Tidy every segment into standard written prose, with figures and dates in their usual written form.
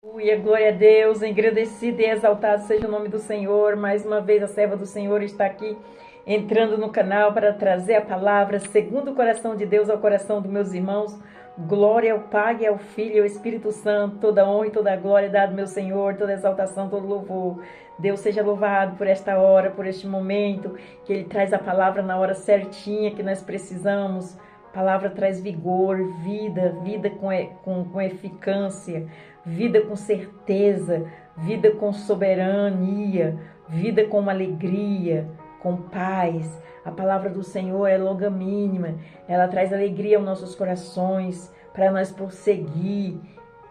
Aleluia, glória a Deus, engrandecido e exaltado seja o nome do Senhor. Mais uma vez a serva do Senhor está aqui entrando no canal para trazer a palavra segundo o coração de Deus ao coração dos meus irmãos. Glória ao Pai, e ao Filho e ao Espírito Santo, toda honra e toda glória dado meu Senhor, toda exaltação, todo louvor. Deus seja louvado por esta hora, por este momento, que Ele traz a palavra na hora certinha que nós precisamos. A palavra traz vigor, vida com eficácia, vida com certeza, vida com soberania, vida com alegria, com paz. A palavra do Senhor é longanimina, ela traz alegria aos nossos corações, para nós prosseguir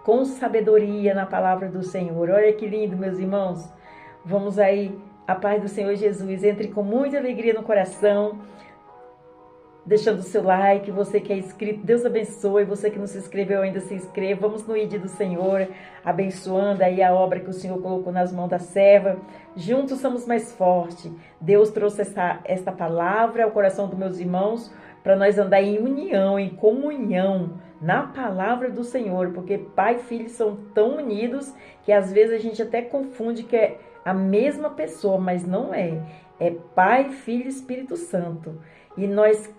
com sabedoria na palavra do Senhor. Olha que lindo, meus irmãos. Vamos aí, a paz do Senhor Jesus, entre com muita alegria no coração, deixando o seu like. Você que é inscrito, Deus abençoe. Você que não se inscreveu ainda, se inscreva. Vamos no ID do Senhor, abençoando aí a obra que o Senhor colocou nas mãos da serva. Juntos somos mais fortes. Deus trouxe esta palavra ao coração dos meus irmãos, para nós andar em união, em comunhão, na palavra do Senhor, porque Pai e Filho são tão unidos, que às vezes a gente até confunde que é a mesma pessoa, mas não é. É Pai, Filho e Espírito Santo. E nós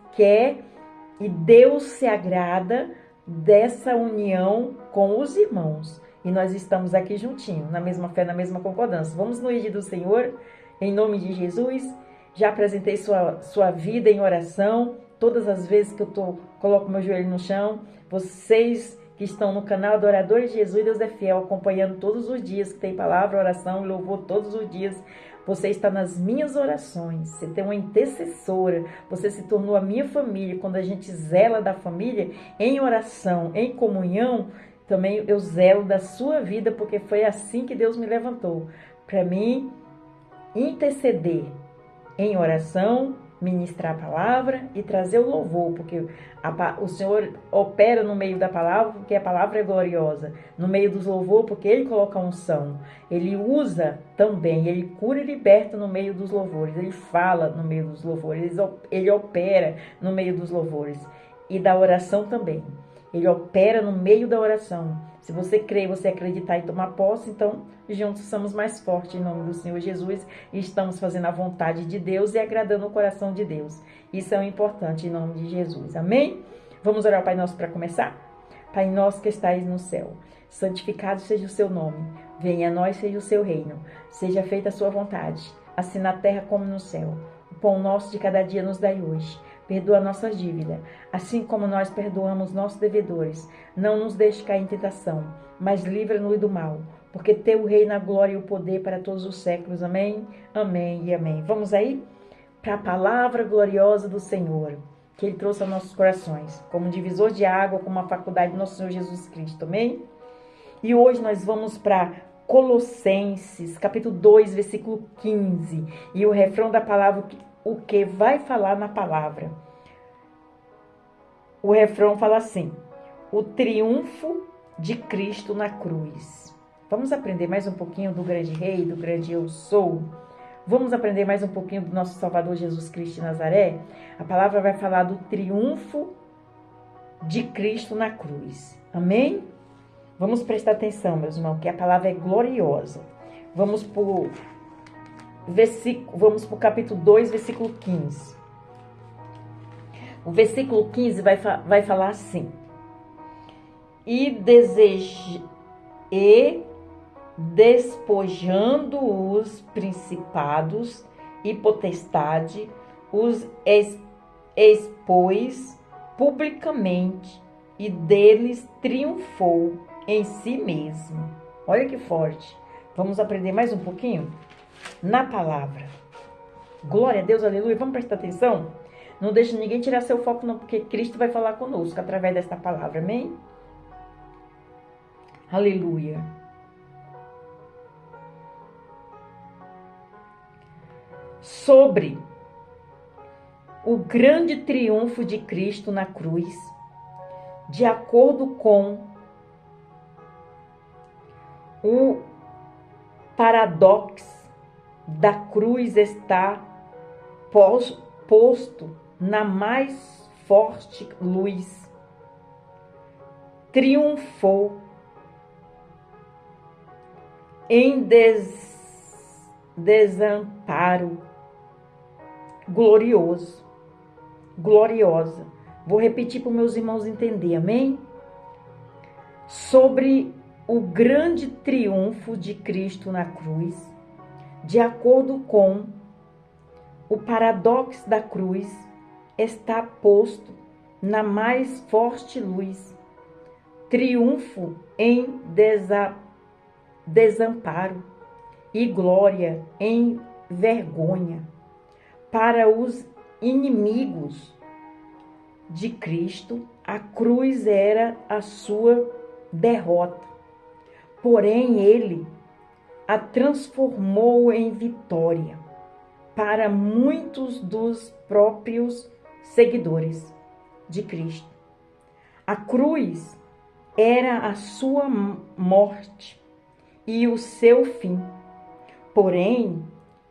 e Deus se agrada dessa união com os irmãos. E nós estamos aqui juntinhos, na mesma fé, na mesma concordância. Vamos no ID do Senhor, em nome de Jesus. Já apresentei sua vida em oração. Todas as vezes que eu coloco meu joelho no chão, vocês que estão no canal Adoradores de Jesus, Deus é Fiel, acompanhando todos os dias, que tem palavra, oração e louvor todos os dias. Você está nas minhas orações, você tem uma intercessora, você se tornou a minha família. Quando a gente zela da família, em oração, em comunhão, também eu zelo da sua vida, porque foi assim que Deus me levantou. Para mim, interceder em oração, ministrar a palavra e trazer o louvor, porque o Senhor opera no meio da palavra, porque a palavra é gloriosa, no meio dos louvor, porque Ele coloca a unção, Ele usa também, Ele cura e liberta no meio dos louvores, Ele fala no meio dos louvores, Ele opera no meio dos louvores e da oração também. Ele opera no meio da oração. Se você crer, você acreditar e tomar posse, então juntos somos mais fortes em nome do Senhor Jesus e estamos fazendo a vontade de Deus e agradando o coração de Deus. Isso é o importante em nome de Jesus. Amém? Vamos orar ao Pai Nosso para começar? Pai nosso que estais no céu, santificado seja o seu nome. Venha a nós seja o seu reino. Seja feita a sua vontade, assim na terra como no céu. O pão nosso de cada dia nos dai hoje. Perdoa nossas dívidas, assim como nós perdoamos nossos devedores. Não nos deixe cair em tentação, mas livra-nos do mal, porque teu reino, a glória e o poder para todos os séculos. Amém, amém e amém. Vamos aí para a palavra gloriosa do Senhor, que Ele trouxe aos nossos corações, como divisor de água, como a faculdade do nosso Senhor Jesus Cristo. Amém? E hoje nós vamos para Colossenses, capítulo 2, versículo 15. E o refrão da palavra, o que vai falar na palavra. O refrão fala assim: o triunfo de Cristo na cruz. Vamos aprender mais um pouquinho do grande rei, do grande eu sou? Vamos aprender mais um pouquinho do nosso Salvador Jesus Cristo de Nazaré? A palavra vai falar do triunfo de Cristo na cruz. Amém? Vamos prestar atenção, meus irmãos, que a palavra é gloriosa. Vamos para o capítulo 2, versículo 15. O versículo 15 vai falar assim: e despojando os principados e potestade, os expôs publicamente e deles triunfou em si mesmo. Olha que forte. Vamos aprender mais um pouquinho na palavra. Glória a Deus, aleluia. Vamos prestar atenção? Não deixe ninguém tirar seu foco não, porque Cristo vai falar conosco através desta palavra, amém? Aleluia. Sobre o grande triunfo de Cristo na cruz, de acordo com o paradoxo da cruz está posto na mais forte luz, triunfou em desamparo glorioso, gloriosa. Vou repetir para os meus irmãos entenderem, amém? Sobre o grande triunfo de Cristo na cruz, de acordo com o paradoxo da cruz, está posto na mais forte luz, triunfo em desamparo e glória em vergonha. Para os inimigos de Cristo, a cruz era a sua derrota. Porém, ele a transformou em vitória para muitos dos próprios seguidores de Cristo. A cruz era a sua morte e o seu fim. Porém,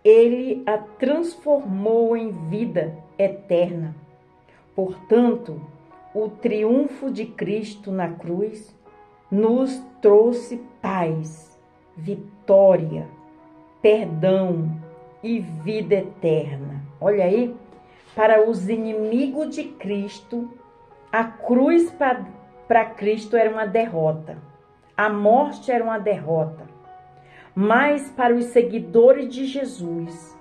ele a transformou em vida eterna. Portanto, o triunfo de Cristo na cruz nos trouxe paz, vitória, perdão e vida eterna. Olha aí, para os inimigos de Cristo, a cruz para Cristo era uma derrota. A morte era uma derrota. Mas para os seguidores de Jesus,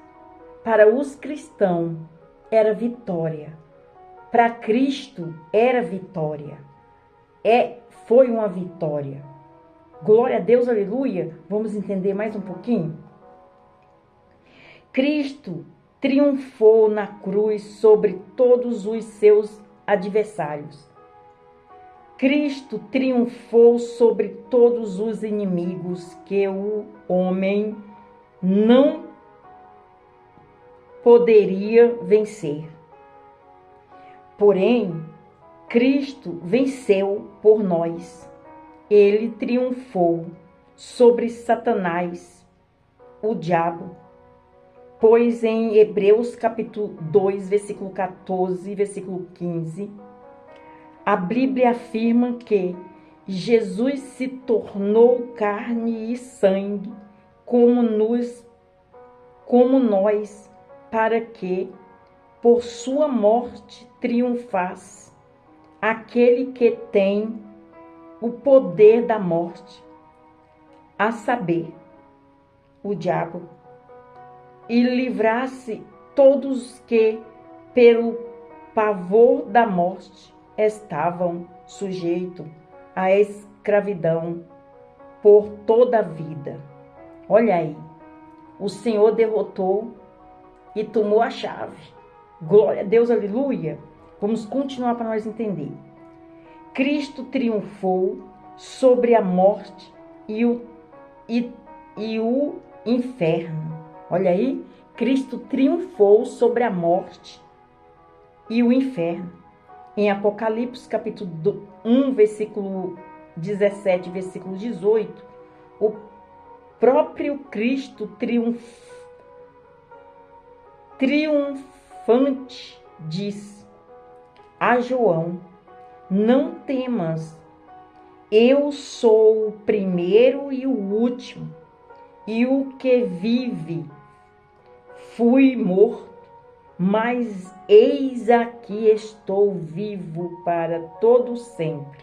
para os cristãos, era vitória. Para Cristo era vitória. Foi uma vitória. Glória a Deus, aleluia. Vamos entender mais um pouquinho? Cristo triunfou na cruz sobre todos os seus adversários. Cristo triunfou sobre todos os inimigos que o homem não poderia vencer. Porém, Cristo venceu por nós. Ele triunfou sobre Satanás, o diabo. Pois em Hebreus capítulo 2, versículo 14, versículo 15, a Bíblia afirma que Jesus se tornou carne e sangue como nós, para que, por sua morte, triunfasse aquele que tem o poder da morte, a saber, o diabo, e livrasse todos que, pelo pavor da morte, estavam sujeitos à escravidão por toda a vida. Olha aí, o Senhor derrotou e tomou a chave. Glória a Deus, aleluia. Vamos continuar para nós entender. Cristo triunfou sobre a morte e o inferno. Olha aí, Cristo triunfou sobre a morte e o inferno. Em Apocalipse, capítulo 1, versículo 17, versículo 18, o próprio Cristo triunfante diz a João: não temas, eu sou o primeiro e o último, e o que vive. Fui morto, mas eis aqui estou vivo para todo sempre.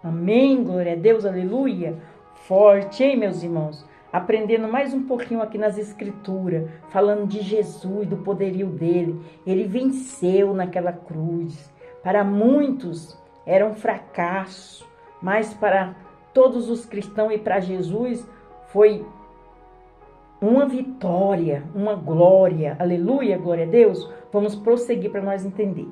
Amém, glória a Deus, aleluia. Forte, hein, meus irmãos? Aprendendo mais um pouquinho aqui nas escrituras, falando de Jesus, do poderio dele. Ele venceu naquela cruz. Para muitos era um fracasso, mas para todos os cristãos e para Jesus foi uma vitória, uma glória. Aleluia, glória a Deus. Vamos prosseguir para nós entender.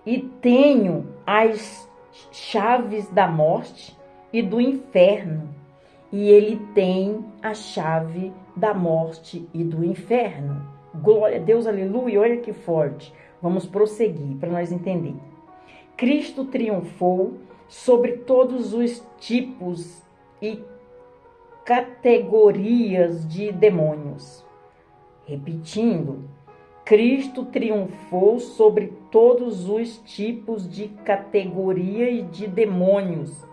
E tenho as chaves da morte e do inferno. E ele tem a chave da morte e do inferno. Glória a Deus, aleluia. Olha que forte. Vamos prosseguir para nós entender. Cristo triunfou sobre todos os tipos e categorias de demônios. Repetindo, Cristo triunfou sobre todos os tipos de categoria de demônios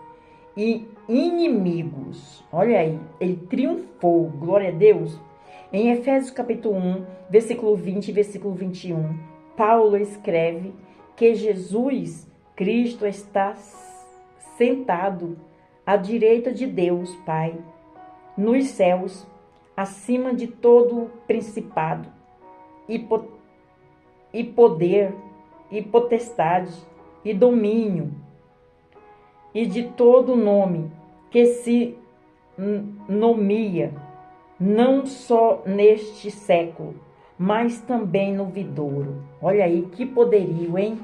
e inimigos. Olha aí, ele triunfou, glória a Deus. Em Efésios capítulo 1, versículo 20 e versículo 21, Paulo escreve que Jesus Cristo está sentado à direita de Deus, Pai, nos céus, acima de todo principado e poder e potestade e domínio e de todo nome que se nomeia, não só neste século, mas também no vindouro. Olha aí, que poderio, hein?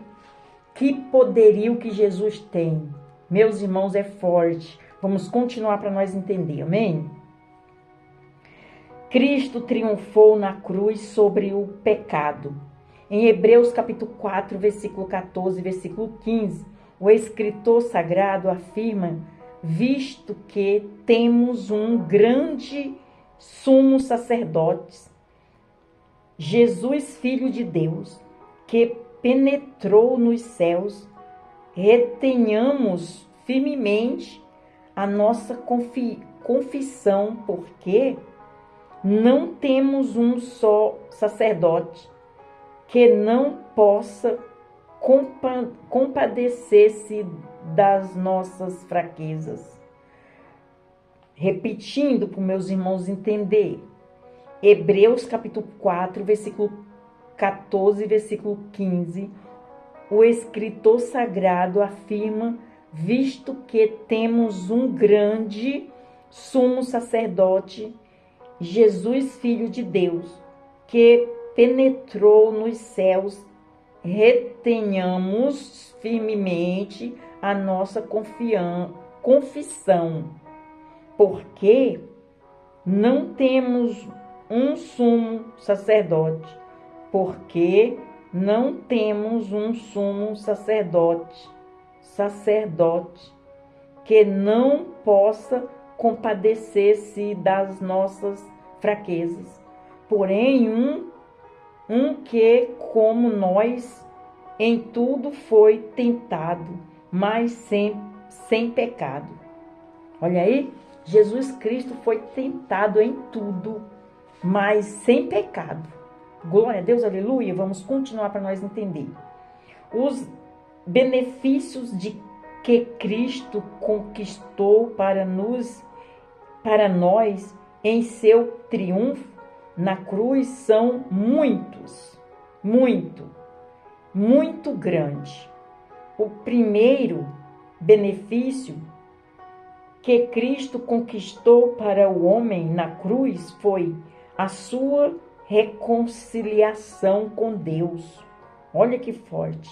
Que poderio que Jesus tem. Meus irmãos, é forte. Vamos continuar para nós entender, amém? Cristo triunfou na cruz sobre o pecado. Em Hebreus capítulo 4, versículo 14, versículo 15, o escritor sagrado afirma: visto que temos um grande sumo sacerdote, Jesus, Filho de Deus, que penetrou nos céus, retenhamos firmemente a nossa confissão, porque não temos um só sacerdote que não possa compadecer-se das nossas fraquezas. Repetindo para os meus irmãos entender, Hebreus capítulo 4, versículo 14, versículo 15, o escritor sagrado afirma: visto que temos um grande sumo sacerdote, Jesus, Filho de Deus, que penetrou nos céus, retenhamos firmemente a nossa confissão, porque não temos um sumo sacerdote, que não possa compadecer-se das nossas fraquezas, porém um que, como nós, em tudo foi tentado, mas sem pecado. Olha aí, Jesus Cristo foi tentado em tudo, mas sem pecado. Glória a Deus, aleluia. Vamos continuar para nós entender. Os benefícios de que Cristo conquistou para nós em seu triunfo na cruz são muito grande. O primeiro benefício que Cristo conquistou para o homem na cruz foi a sua reconciliação com Deus. Olha que forte.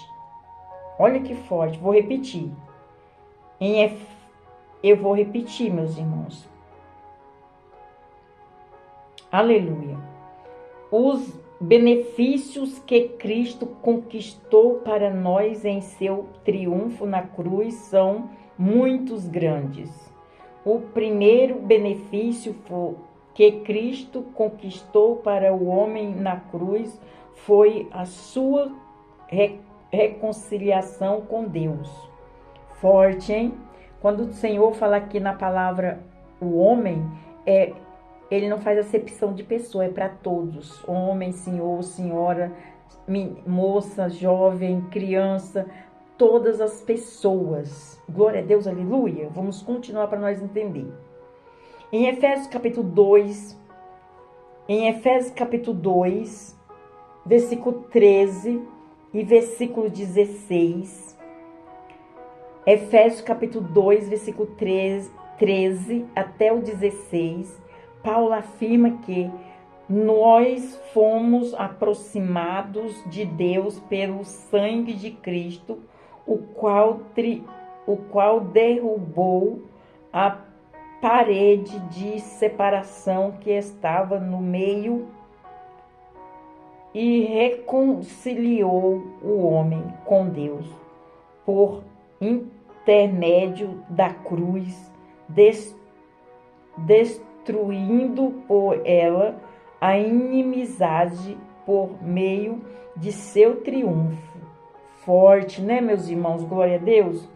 Olha que forte. Vou repetir. Eu vou repetir, meus irmãos. Aleluia. Os benefícios que Cristo conquistou para nós em seu triunfo na cruz são muitos grandes. O primeiro benefício que Cristo conquistou para o homem na cruz foi a sua reconciliação com Deus. Forte, hein? Quando o Senhor fala aqui na palavra o homem, ele não faz acepção de pessoa, é para todos. Homem, senhor, senhora, moça, jovem, criança, todas as pessoas. Glória a Deus, aleluia. Vamos continuar para nós entender. Em Efésios capítulo 2, versículo 13 e versículo 16. Efésios capítulo 2, versículo 13 até o 16. Paulo afirma que nós fomos aproximados de Deus pelo sangue de Cristo, o qual derrubou a parede de separação que estava no meio e reconciliou o homem com Deus por intermédio da cruz, destruindo por ela a inimizade por meio de seu triunfo. Forte, né, meus irmãos? Glória a Deus.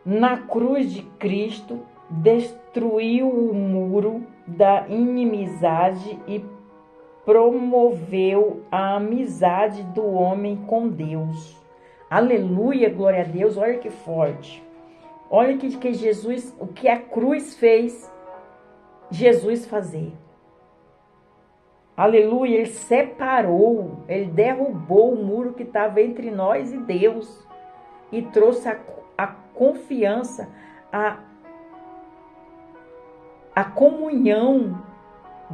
Na cruz de Cristo, destruiu o muro da inimizade e promoveu a amizade do homem com Deus. Aleluia, glória a Deus. Olha que forte. Olha que Jesus, o que a cruz fez Jesus fazer. Aleluia, ele separou, ele derrubou o muro que estava entre nós e Deus e trouxe a confiança, a comunhão.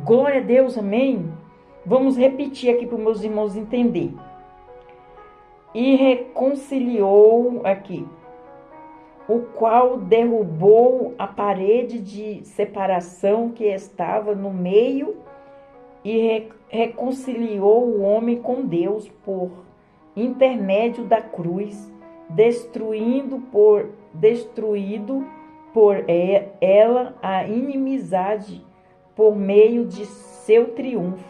Glória a Deus, amém? Vamos repetir aqui para os meus irmãos entender. E reconciliou aqui, o qual derrubou a parede de separação que estava no meio e reconciliou o homem com Deus por intermédio da cruz, destruído por ela a inimizade por meio de seu triunfo.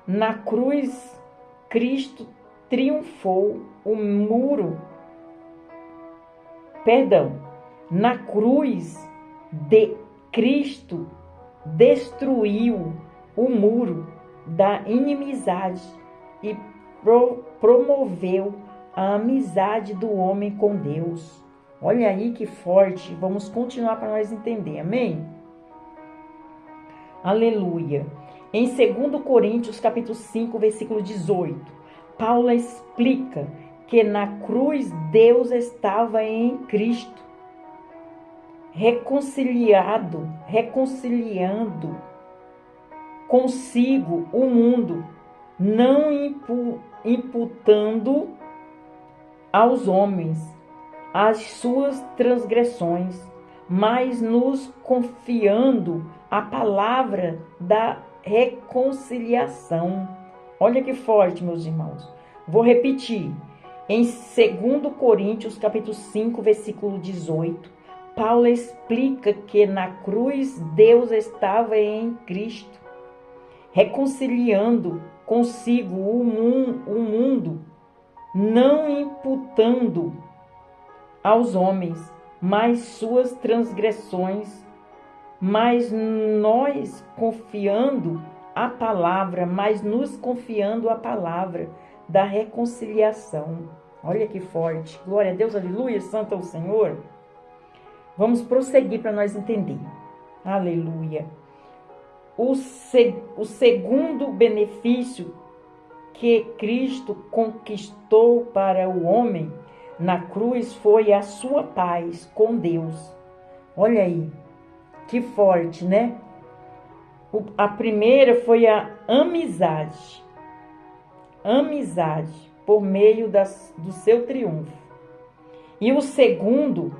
Na cruz, Cristo triunfou o muro. Na cruz de Cristo destruiu o muro da inimizade e promoveu a amizade do homem com Deus. Olha aí que forte. Vamos continuar para nós entender. Amém? Aleluia. Em 2 Coríntios, capítulo 5, versículo 18, Paulo explica que na cruz Deus estava em Cristo, reconciliando consigo o mundo, não imputando aos homens as suas transgressões, mas nos confiando a palavra da reconciliação. Olha que forte, meus irmãos. Vou repetir. Em 2 Coríntios, capítulo 5, versículo 18, Paulo explica que na cruz Deus estava em Cristo, reconciliando consigo o mundo, não imputando aos homens mais suas transgressões, mas nos confiando a palavra da reconciliação. Olha que forte. Glória a Deus, aleluia, santo é o Senhor. Vamos prosseguir para nós entender. Aleluia. O segundo benefício que Cristo conquistou para o homem na cruz foi a sua paz com Deus. Olha aí, que forte, né? A primeira foi a amizade. Amizade por meio do seu triunfo. E o segundo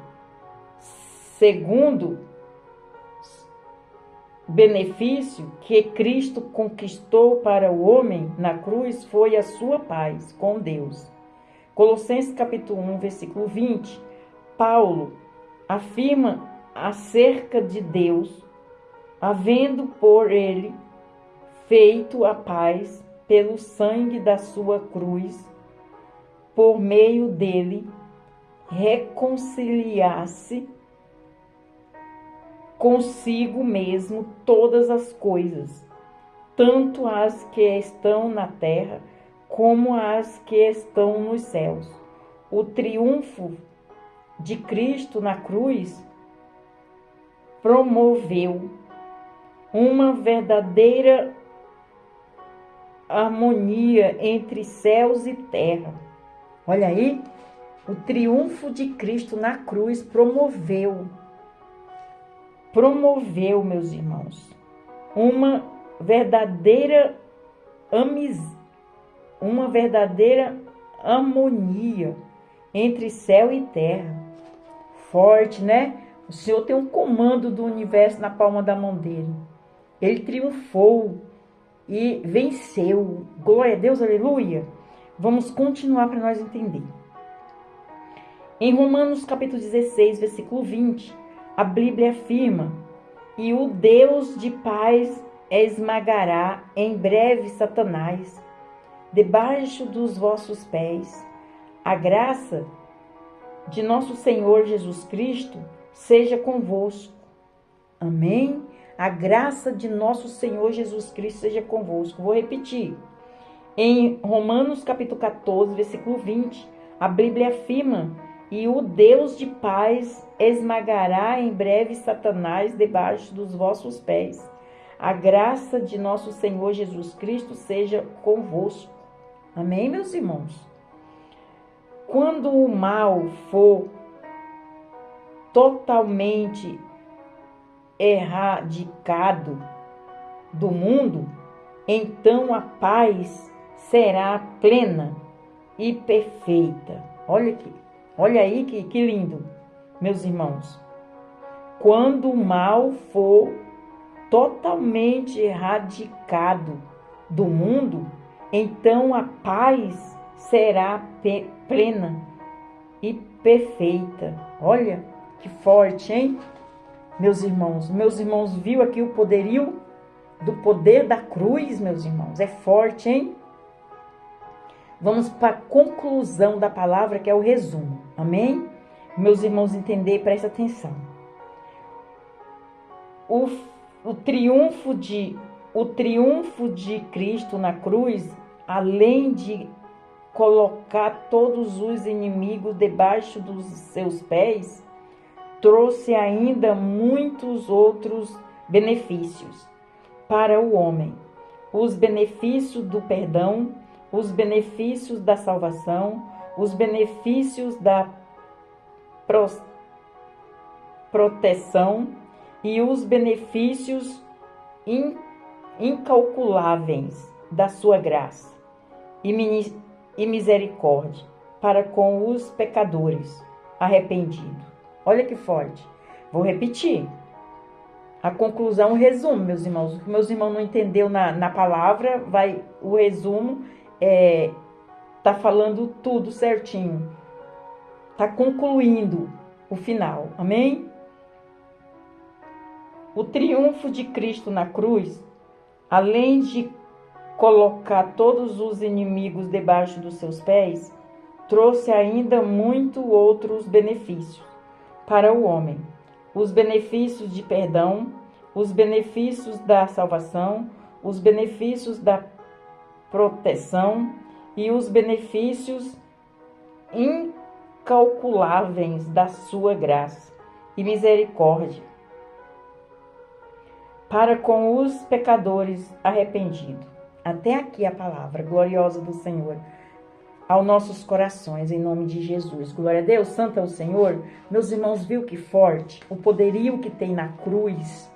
benefício que Cristo conquistou para o homem na cruz foi a sua paz com Deus. Colossenses capítulo 1, versículo 20, Paulo afirma acerca de Deus, havendo por ele feito a paz pelo sangue da sua cruz, por meio dele reconciliar-se consigo mesmo todas as coisas, tanto as que estão na terra como as que estão nos céus. O triunfo de Cristo na cruz promoveu uma verdadeira harmonia entre céus e terra. Olha aí, o triunfo de Cristo na cruz promoveu, meus irmãos, uma verdadeira harmonia entre céu e terra. Forte, né? O Senhor tem um comando do universo na palma da mão dele. Ele triunfou e venceu. Glória a Deus, aleluia. Vamos continuar para nós entender. Em Romanos capítulo 16, versículo 20, a Bíblia afirma: e o Deus de paz esmagará em breve Satanás debaixo dos vossos pés. A graça de nosso Senhor Jesus Cristo seja convosco. Amém? A graça de nosso Senhor Jesus Cristo seja convosco. Vou repetir. Em Romanos capítulo 14, versículo 20, a Bíblia afirma: e o Deus de paz esmagará em breve Satanás debaixo dos vossos pés. A graça de nosso Senhor Jesus Cristo seja convosco. Amém, meus irmãos? Quando o mal for totalmente erradicado do mundo, então a paz será plena e perfeita. Olha aqui, olha aí que lindo, meus irmãos. Quando o mal for totalmente erradicado do mundo, então a paz será plena e perfeita. Olha que forte, hein? Meus irmãos, viu aqui o poderio do poder da cruz, meus irmãos? É forte, hein? Vamos para a conclusão da palavra, que é o resumo. Amém? Meus irmãos, entender, presta atenção. O triunfo de Cristo na cruz, além de colocar todos os inimigos debaixo dos seus pés, trouxe ainda muitos outros benefícios para o homem. Os benefícios do perdão, os benefícios da salvação, os benefícios da proteção e os benefícios incalculáveis da sua graça e misericórdia para com os pecadores arrependidos. Olha que forte. Vou repetir. A conclusão, o resumo, meus irmãos. O que meus irmãos não entendeu na palavra, o resumo tá falando tudo certinho. Tá concluindo o final. Amém? O triunfo de Cristo na cruz, além de colocar todos os inimigos debaixo dos seus pés, trouxe ainda muitos outros benefícios para o homem. Os benefícios de perdão, os benefícios da salvação, os benefícios da proteção e os benefícios incalculáveis da sua graça e misericórdia para com os pecadores arrependidos. Até aqui a palavra gloriosa do Senhor aos nossos corações, em nome de Jesus. Glória a Deus, santo é o Senhor. Meus irmãos, viu que forte? O poderio que tem na cruz,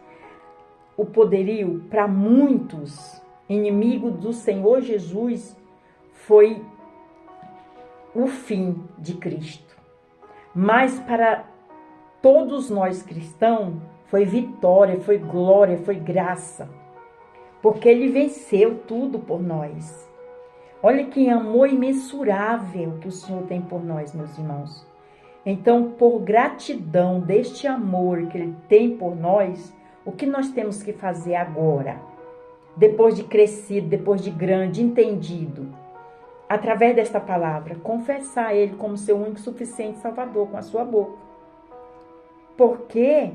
o poderio para muitos inimigos do Senhor Jesus, foi o fim de Cristo. Mas para todos nós cristãos, foi vitória, foi glória, foi graça. Porque Ele venceu tudo por nós. Olha que amor imensurável que o Senhor tem por nós, meus irmãos. Então, por gratidão deste amor que Ele tem por nós, o que nós temos que fazer agora? Depois de crescido, depois de grande, entendido, através desta palavra, confessar Ele como seu único e suficiente Salvador com a sua boca. Porque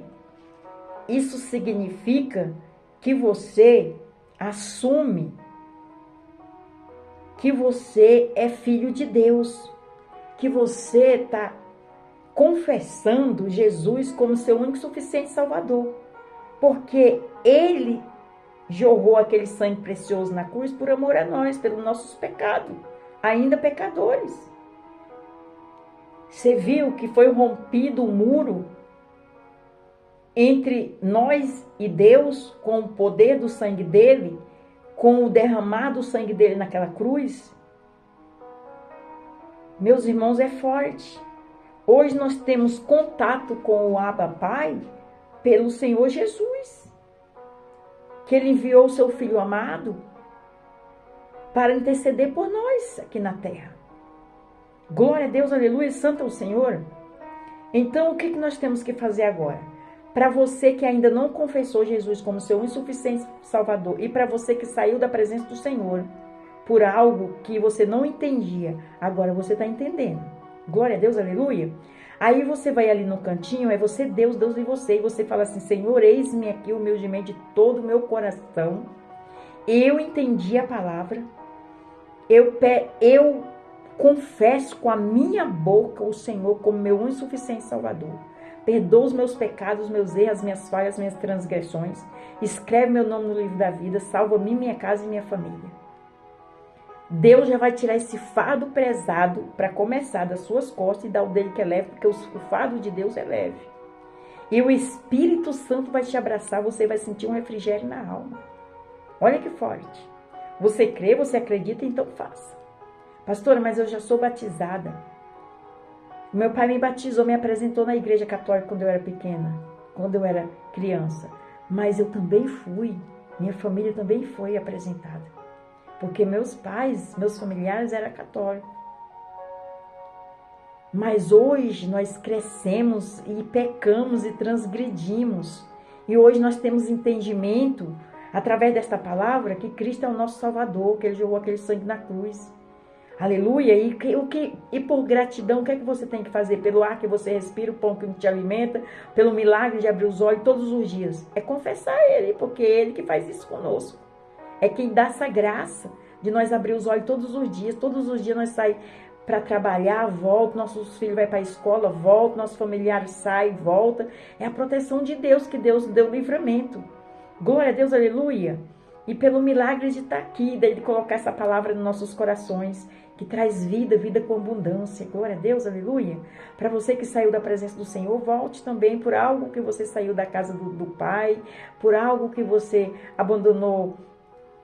isso significa que você assume que você é filho de Deus, que você está confessando Jesus como seu único e suficiente Salvador, porque Ele jorrou aquele sangue precioso na cruz por amor a nós, pelos nossos pecados, ainda pecadores. Você viu que foi rompido o muro entre nós e Deus com o poder do sangue dele, com o derramado sangue dele naquela cruz? Meus irmãos, é forte. Hoje nós temos contato com o Abba Pai pelo Senhor Jesus, que Ele enviou o seu Filho amado para interceder por nós aqui na terra. Glória a Deus, aleluia, santo é o Senhor. Então, o que nós temos que fazer agora? Para você que ainda não confessou Jesus como seu insuficiente Salvador e para você que saiu da presença do Senhor por algo que você não entendia, agora você está entendendo. Glória a Deus, aleluia. Aí você vai ali no cantinho, é você, Deus, Deus e você fala assim, Senhor, eis-me aqui humildemente de todo o meu coração. Eu entendi a palavra, eu confesso com a minha boca o Senhor como meu insuficiente Salvador. Perdoa os meus pecados, meus erros, minhas falhas, minhas transgressões. Escreve meu nome no livro da vida, salva-me, minha casa e minha família. Deus já vai tirar esse fardo pesado para começar das suas costas e dar o dele que é leve, porque o fardo de Deus é leve. E o Espírito Santo vai te abraçar, você vai sentir um refrigério na alma. Olha que forte. Você crê, você acredita, então faça. Pastora, mas eu já sou batizada. Meu pai me batizou, me apresentou na igreja católica quando eu era pequena, quando eu era criança. Mas eu também fui, minha família também foi apresentada. Porque meus pais, meus familiares eram católicos. Mas hoje nós crescemos e pecamos e transgredimos. E hoje nós temos entendimento, através desta palavra, que Cristo é o nosso Salvador, que Ele jogou aquele sangue na cruz. Aleluia! E por gratidão, o que é que você tem que fazer? Pelo ar que você respira, o pão que te alimenta, pelo milagre de abrir os olhos todos os dias. É confessar Ele, porque é Ele que faz isso conosco. É quem dá essa graça de nós abrir os olhos todos os dias nós saímos para trabalhar, volta, nossos filhos vão para a escola, volta, nossos familiares saem, volta. É a proteção de Deus, que Deus deu livramento. Glória a Deus, aleluia. E pelo milagre de estar aqui, de colocar essa palavra nos nossos corações, que traz vida, vida com abundância. Glória a Deus, aleluia. Para você que saiu da presença do Senhor, volte também por algo que você saiu da casa do Pai, por algo que você abandonou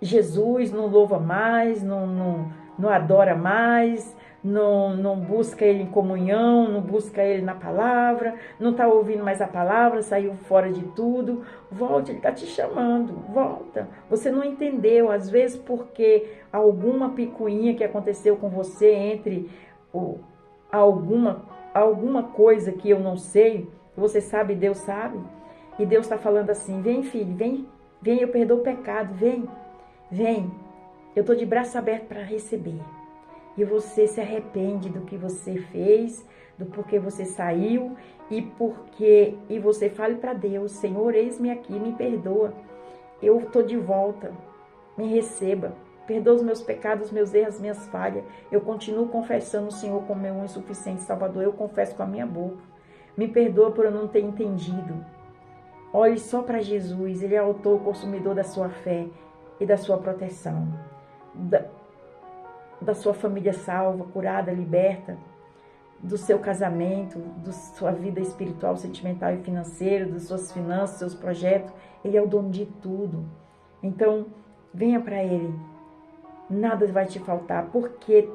Jesus, não louva mais, não adora mais, não busca Ele em comunhão, não busca Ele na palavra, não está ouvindo mais a palavra, saiu fora de tudo. Volte, Ele está te chamando, volta. Você não entendeu, às vezes porque alguma picuinha que aconteceu com você entre alguma coisa que eu não sei, você sabe, Deus sabe, e Deus está falando assim, vem filho, vem, eu perdoo o pecado, vem, eu estou de braço aberto para receber. E você se arrepende do que você fez, do porquê você saiu, e você fale para Deus, Senhor, eis-me aqui, me perdoa, eu estou de volta, me receba, perdoa os meus pecados, meus erros, minhas falhas, eu continuo confessando o Senhor como meu insuficiente Salvador, eu confesso com a minha boca, me perdoa por eu não ter entendido. Olhe só para Jesus, Ele é autor, consumidor da sua fé e da sua proteção, da sua família salva, curada, liberta, do seu casamento, da sua vida espiritual, sentimental e financeira, das suas finanças, seus projetos. Ele é o dono de tudo. Então, venha para Ele. Nada vai te faltar, porque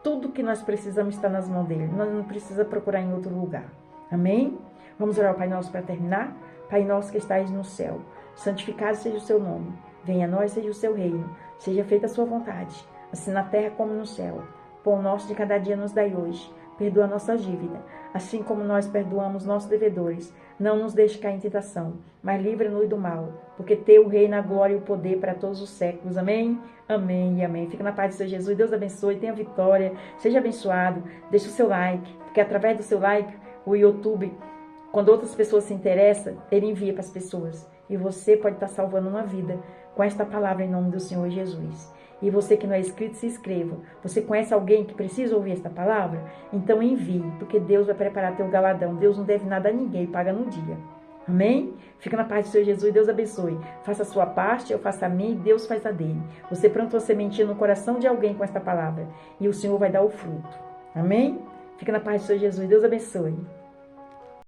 tudo que nós precisamos está nas mãos dEle. Nós não precisamos procurar em outro lugar. Amém? Vamos orar ao Pai Nosso para terminar? Pai Nosso que estais no céu, santificado seja o seu nome. Venha a nós, seja o seu reino. Seja feita a sua vontade, assim na terra como no céu. Pão nosso de cada dia nos dai hoje. Perdoa a nossa dívida, assim como nós perdoamos nossos devedores. Não nos deixe cair em tentação, mas livra-nos do mal, porque teu reino, a glória e o poder para todos os séculos. Amém? Amém e amém. Fica na paz do Senhor Jesus. Deus abençoe, tenha vitória, seja abençoado. Deixe o seu like, porque através do seu like, o YouTube, quando outras pessoas se interessam, ele envia para as pessoas. E você pode estar salvando uma vida com esta palavra em nome do Senhor Jesus. E você que não é inscrito, se inscreva. Você conhece alguém que precisa ouvir esta palavra? Então envie, porque Deus vai preparar teu galadão. Deus não deve nada a ninguém, paga no dia. Amém? Fica na paz do Senhor Jesus, Deus abençoe. Faça a sua parte, eu faço a minha e Deus faz a dele. Você plantou a sementinha no coração de alguém com esta palavra. E o Senhor vai dar o fruto. Amém? Fica na paz do Senhor Jesus, Deus abençoe.